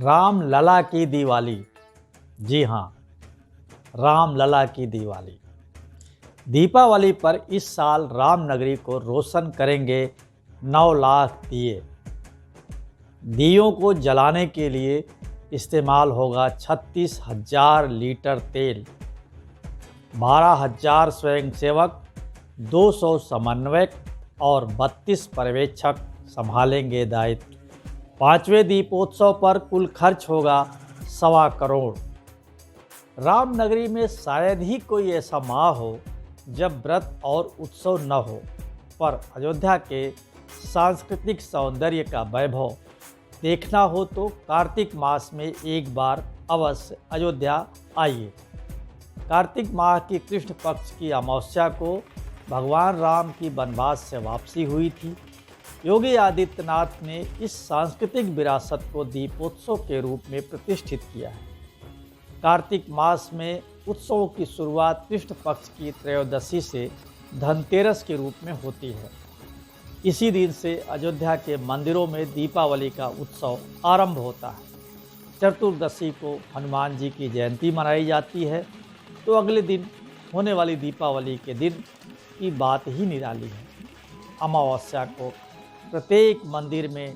राम लला की दिवाली। जी हाँ, राम लला की दिवाली। दीपावली पर इस साल राम नगरी को रोशन करेंगे 9 लाख दिए। दियों को जलाने के लिए इस्तेमाल होगा 36,000 लीटर तेल, 12,000 स्वयंसेवक, 200 समन्वयक और 32 पर्यवेक्षक संभालेंगे दायित्व। 5वें दीपोत्सव पर कुल खर्च होगा 1.25 करोड़। रामनगरी में शायद ही कोई ऐसा माह हो जब व्रत और उत्सव न हो, पर अयोध्या के सांस्कृतिक सौंदर्य का वैभव देखना हो तो कार्तिक मास में एक बार अवश्य अयोध्या आइए। कार्तिक माह की कृष्ण पक्ष की अमावस्या को भगवान राम की वनवास से वापसी हुई थी। योगी आदित्यनाथ ने इस सांस्कृतिक विरासत को दीपोत्सव के रूप में प्रतिष्ठित किया है। कार्तिक मास में उत्सवों की शुरुआत कृष्ण पक्ष की त्रयोदशी से धनतेरस के रूप में होती है। इसी दिन से अयोध्या के मंदिरों में दीपावली का उत्सव आरंभ होता है। चतुर्दशी को हनुमान जी की जयंती मनाई जाती है, तो अगले दिन होने वाली दीपावली के दिन की बात ही निराली है। अमावस्या को प्रत्येक मंदिर में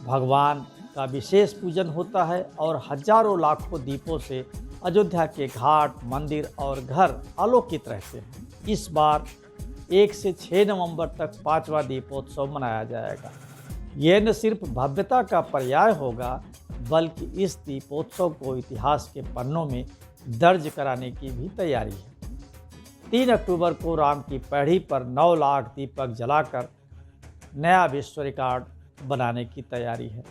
भगवान का विशेष पूजन होता है और हजारों लाखों दीपों से अयोध्या के घाट, मंदिर और घर आलोकित रहते हैं। इस बार 1 से 6 नवंबर तक 5वां दीपोत्सव मनाया जाएगा। यह न सिर्फ भव्यता का पर्याय होगा, बल्कि इस दीपोत्सव को इतिहास के पन्नों में दर्ज कराने की भी तैयारी है। 3 अक्टूबर को राम की पैड़ी पर 9 लाख दीपक जलाकर नया विश्व रिकॉर्ड बनाने की तैयारी है।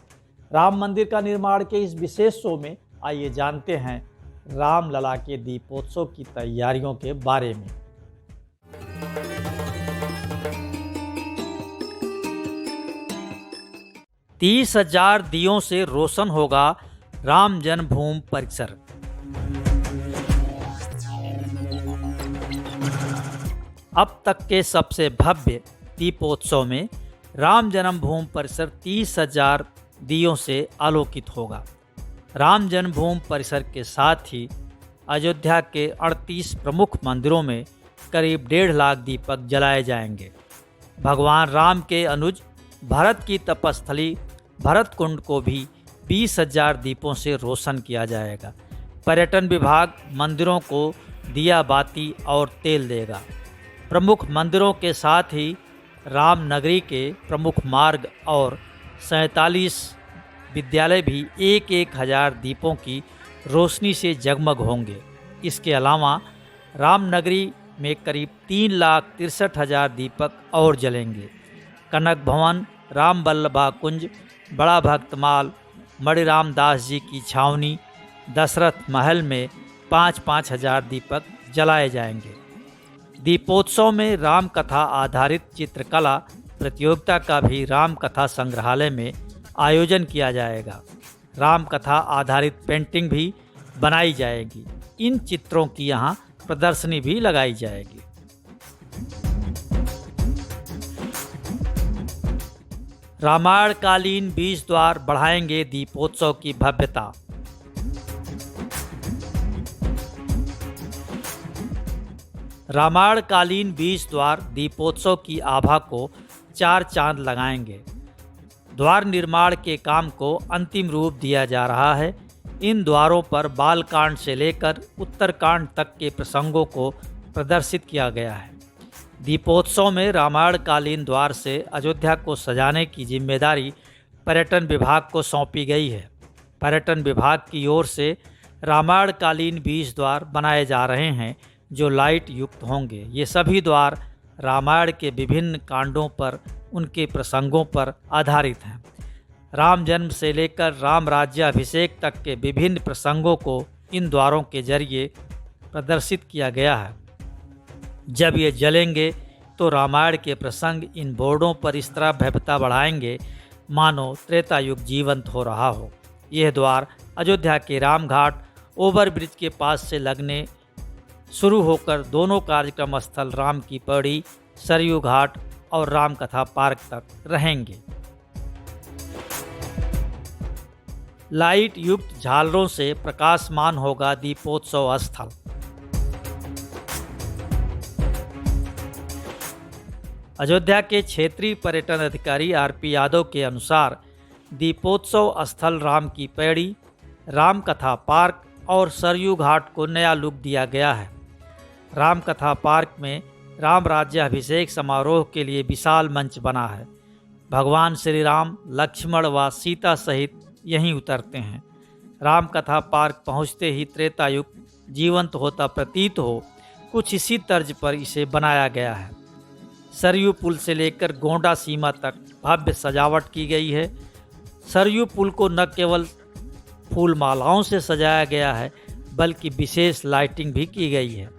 राम मंदिर का निर्माण के इस विशेष शो में आइए जानते हैं राम लला के दीपोत्सव की तैयारियों के बारे में। तीस 30,000 दियों से रोशन होगा राम जन्मभूमि परिसर। अब तक के सबसे भव्य दीपोत्सव में राम जन्मभूमि परिसर 30,000 दियों से आलोकित होगा। राम जन्मभूमि परिसर के साथ ही अयोध्या के 38 प्रमुख मंदिरों में करीब 1.5 लाख दीपक जलाए जाएंगे। भगवान राम के अनुज भरत की तपस्थली भरत कुंड को भी 20,000 दीपों से रोशन किया जाएगा। पर्यटन विभाग मंदिरों को दिया बाती और तेल देगा। प्रमुख मंदिरों के साथ ही राम नगरी के प्रमुख मार्ग और 47 विद्यालय भी 1-1 हज़ार दीपों की रोशनी से जगमग होंगे। इसके अलावा राम नगरी में करीब 3,63,000 दीपक और जलेंगे। कनक भवन, राम बल्लभा कुंज, बड़ा भक्तमाल, मणिराम दास जी की छावनी, दशरथ महल में 5-5 हज़ार दीपक जलाए जाएंगे। दीपोत्सव में राम कथा आधारित चित्रकला प्रतियोगिता का भी राम कथा संग्रहालय में आयोजन किया जाएगा। राम कथा आधारित पेंटिंग भी बनाई जाएगी। इन चित्रों की यहाँ प्रदर्शनी भी लगाई जाएगी। रामायणकालीन 20 द्वार बढ़ाएंगे दीपोत्सव की भव्यता। रामायणकालीन 20 द्वार दीपोत्सव की आभा को 4 चांद लगाएंगे। द्वार निर्माण के काम को अंतिम रूप दिया जा रहा है। इन द्वारों पर बालकांड से लेकर उत्तरकांड तक के प्रसंगों को प्रदर्शित किया गया है। दीपोत्सव में रामायणकालीन द्वार से अयोध्या को सजाने की जिम्मेदारी पर्यटन विभाग को सौंपी गई है। पर्यटन विभाग की ओर से रामायणकालीन 20 द्वार बनाए जा रहे हैं जो लाइट युक्त होंगे। ये सभी द्वार रामायण के विभिन्न कांडों पर, उनके प्रसंगों पर आधारित हैं। राम जन्म से लेकर राम राज्याभिषेक तक के विभिन्न प्रसंगों को इन द्वारों के जरिए प्रदर्शित किया गया है। जब ये जलेंगे तो रामायण के प्रसंग इन बोर्डों पर इस तरह भव्यता बढ़ाएंगे मानो त्रेता युग जीवंत हो रहा हो। यह द्वार अयोध्या के रामघाट ओवरब्रिज के पास से लगने शुरू होकर दोनों कार्यक्रम स्थल राम की पौड़ी, सरयू घाट और रामकथा पार्क तक रहेंगे। लाइट युक्त झालरों से प्रकाशमान होगा दीपोत्सव स्थल। अयोध्या के क्षेत्रीय पर्यटन अधिकारी आरपी यादव के अनुसार दीपोत्सव स्थल राम की पैड़ी, राम कथा पार्क और सरयू घाट को नया लुक दिया गया है। राम कथा पार्क में राम राज्याभिषेक समारोह के लिए विशाल मंच बना है। भगवान श्री राम, लक्ष्मण व सीता सहित यहीं उतरते हैं। राम कथा पार्क पहुंचते ही त्रेता युग जीवंत होता प्रतीत हो, कुछ इसी तर्ज पर इसे बनाया गया है। सरयू पुल से लेकर गोंडा सीमा तक भव्य सजावट की गई है। सरयू पुल को न केवल फूल मालाओं से सजाया गया है, बल्कि विशेष लाइटिंग भी की गई है।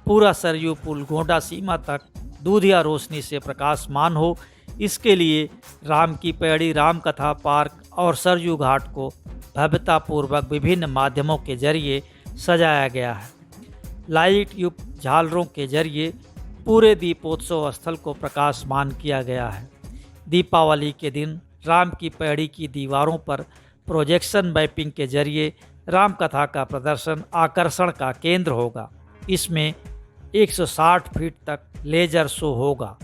पूरा सरयू पुल गोंडा सीमा तक दूधिया रोशनी से प्रकाशमान हो, इसके लिए राम की पैड़ी, राम कथा पार्क और सरयू घाट को भव्यतापूर्वक विभिन्न माध्यमों के जरिए सजाया गया है। लाइट युक्त झालरों के जरिए पूरे दीपोत्सव स्थल को प्रकाशमान किया गया है। दीपावली के दिन राम की पैड़ी की दीवारों पर प्रोजेक्शन मैपिंग के जरिए राम कथा का प्रदर्शन आकर्षण का केंद्र होगा। इसमें 160 फीट तक लेजर शो होगा।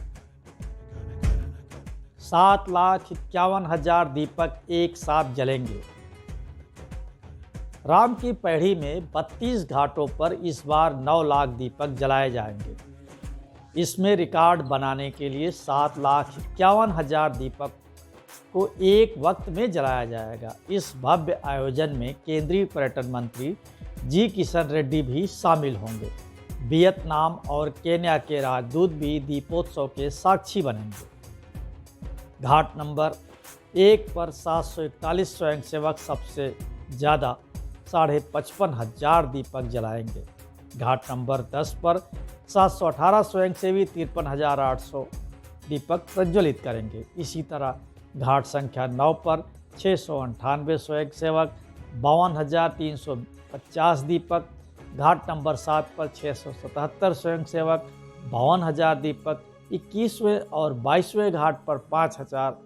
7,51,000 दीपक एक साथ जलेंगे। राम की पैड़ी में 32 घाटों पर इस बार 9 लाख दीपक जलाए जाएंगे। इसमें रिकॉर्ड बनाने के लिए 7,51,000 दीपक को एक वक्त में जलाया जाएगा। इस भव्य आयोजन में केंद्रीय पर्यटन मंत्री जी किशन रेड्डी भी शामिल होंगे। वियतनाम और केन्या के राजदूत भी दीपोत्सव के साक्षी बनेंगे। घाट नंबर 1 पर 741 स्वयंसेवक सबसे ज़्यादा 55,500 दीपक जलाएंगे। घाट नंबर 10 पर 718 स्वयंसेवी 53,800 दीपक प्रज्वलित करेंगे। इसी तरह घाट संख्या 9 पर 698 स्वयंसेवक 52,350 दीपक, घाट नंबर 7 पर 677 स्वयंसेवक 52,000 दीपक, 21वें और 22वें घाट पर 5,000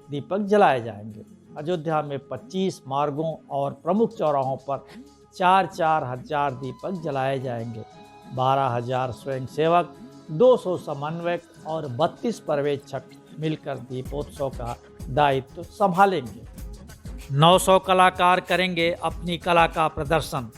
दीपक जलाए जाएंगे। अयोध्या में 25 मार्गों और प्रमुख चौराहों पर 4-4 हज़ार दीपक जलाए जाएंगे। 12,000 स्वयंसेवक, 200 समन्वयक और 32 पर्यवेक्षक मिलकर दीपोत्सव का दायित्व संभालेंगे। 900 कलाकार करेंगे अपनी कला का प्रदर्शन।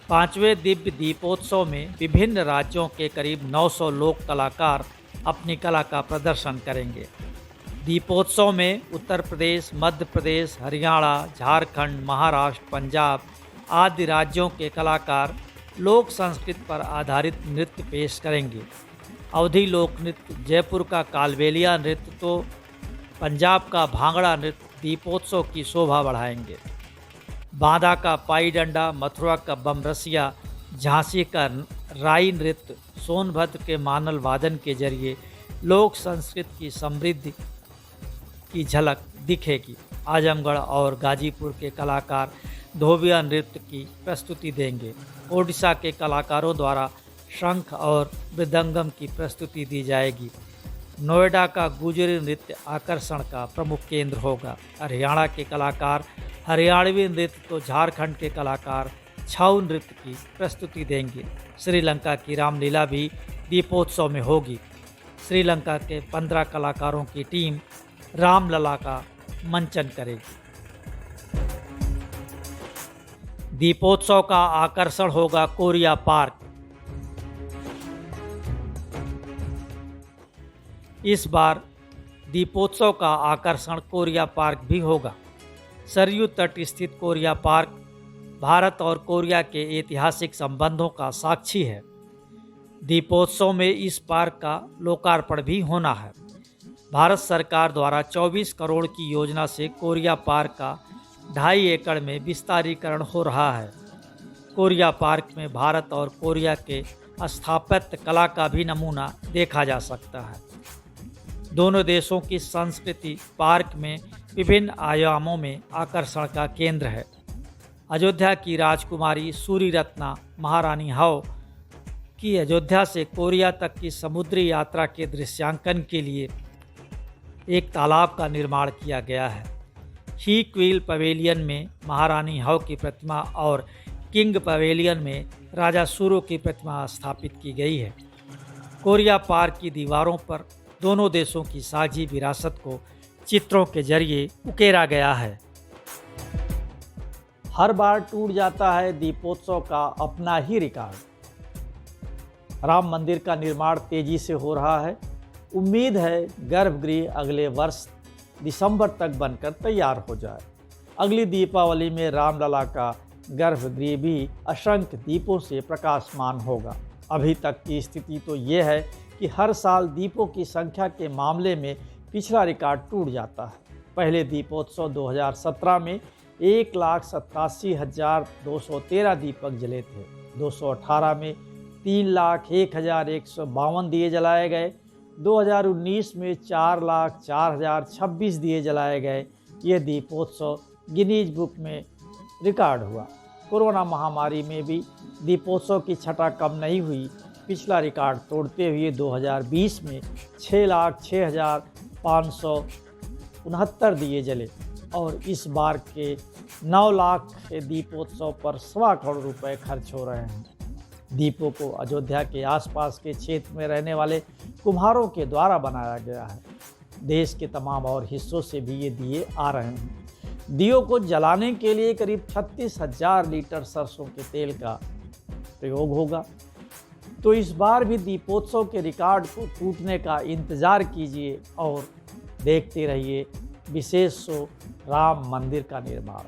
पांचवें दिव्य दीपोत्सव में विभिन्न राज्यों के करीब 900 लोक कलाकार अपनी कला का प्रदर्शन करेंगे। दीपोत्सव में उत्तर प्रदेश, मध्य प्रदेश, हरियाणा, झारखंड, महाराष्ट्र, पंजाब आदि राज्यों के कलाकार लोक संस्कृति पर आधारित नृत्य पेश करेंगे। अवधी लोक नृत्य, जयपुर का कालबेलिया नृत्य तो पंजाब का भांगड़ा नृत्य दीपोत्सव की शोभा बढ़ाएंगे। बांदा का पाई डंडा, मथुरा का बमरसिया, झांसी का राई नृत्य, सोनभद्र के मानल वादन के जरिए लोक संस्कृति की समृद्धि की झलक दिखेगी। आजमगढ़ और गाजीपुर के कलाकार धोबिया नृत्य की प्रस्तुति देंगे। ओडिशा के कलाकारों द्वारा शंख और मृदंगम की प्रस्तुति दी जाएगी। नोएडा का गुजरी नृत्य आकर्षण का प्रमुख केंद्र होगा। हरियाणा के कलाकार हरियाणवी नृत्य तो झारखंड के कलाकार छाऊ नृत्य की प्रस्तुति देंगे। श्रीलंका की रामलीला भी दीपोत्सव में होगी। श्रीलंका के 15 कलाकारों की टीम रामलला का मंचन करेगी। दीपोत्सव का आकर्षण होगा कोरिया पार्क। इस बार दीपोत्सव का आकर्षण कोरिया पार्क भी होगा। सरयू तट स्थित कोरिया पार्क भारत और कोरिया के ऐतिहासिक संबंधों का साक्षी है। दीपोत्सव में इस पार्क का लोकार्पण भी होना है। भारत सरकार द्वारा 24 करोड़ की योजना से कोरिया पार्क का 2.5 एकड़ में विस्तारीकरण हो रहा है। कोरिया पार्क में भारत और कोरिया के स्थापत्य कला का भी नमूना देखा जा सकता है। दोनों देशों की संस्कृति पार्क में विभिन्न आयामों में आकर्षण का केंद्र है। अयोध्या की राजकुमारी सूरी रत्ना महारानी हव कि अयोध्या से कोरिया तक की समुद्री यात्रा के दृश्यांकन के लिए एक तालाब का निर्माण किया गया है। ही क्वील पवेलियन में महारानी हव की प्रतिमा और किंग पवेलियन में राजा सूरो की प्रतिमा स्थापित की गई है। कोरिया पार की दीवारों पर दोनों देशों की साझी विरासत को चित्रों के जरिए उकेरा गया है। हर बार टूट जाता है दीपोत्सव का अपना ही रिकॉर्ड। राम मंदिर का निर्माण तेजी से हो रहा है। उम्मीद है गर्भगृह अगले वर्ष दिसंबर तक बनकर तैयार हो जाए। अगली दीपावली में रामलला का गर्भगृह भी असंख्य दीपों से प्रकाशमान होगा। अभी तक की स्थिति तो ये है कि हर साल दीपों की संख्या के मामले में पिछला रिकॉर्ड टूट जाता है। पहले दीपोत्सव 2017 में 1,87,213 दीपक जले थे। 2018 में 3,01,152 दिए जलाए गए। 2019 में 4,04,026 दिए जलाए गए। ये दीपोत्सव गिनीज बुक में रिकॉर्ड हुआ। कोरोना महामारी में भी दीपोत्सव की छटा कम नहीं हुई। पिछला रिकॉर्ड तोड़ते हुए 2020 में 6,06,569 दिए जले और इस बार के 9 लाख के दीपोत्सव पर 1.25 करोड़ रुपए खर्च हो रहे हैं। दीपों को अयोध्या के आसपास के क्षेत्र में रहने वाले कुम्हारों के द्वारा बनाया गया है। देश के तमाम और हिस्सों से भी ये दिए आ रहे हैं। दियों को जलाने के लिए करीब 36,000 लीटर सरसों के तेल का प्रयोग होगा। तो इस बार भी दीपोत्सव के रिकॉर्ड को टूटने का इंतज़ार कीजिए और देखते रहिए विशेष शो राम मंदिर का निर्माण।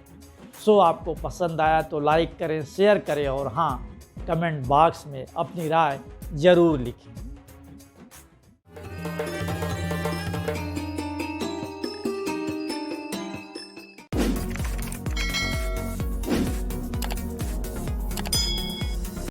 शो आपको पसंद आया तो लाइक करें, शेयर करें और हाँ, कमेंट बॉक्स में अपनी राय ज़रूर लिखें।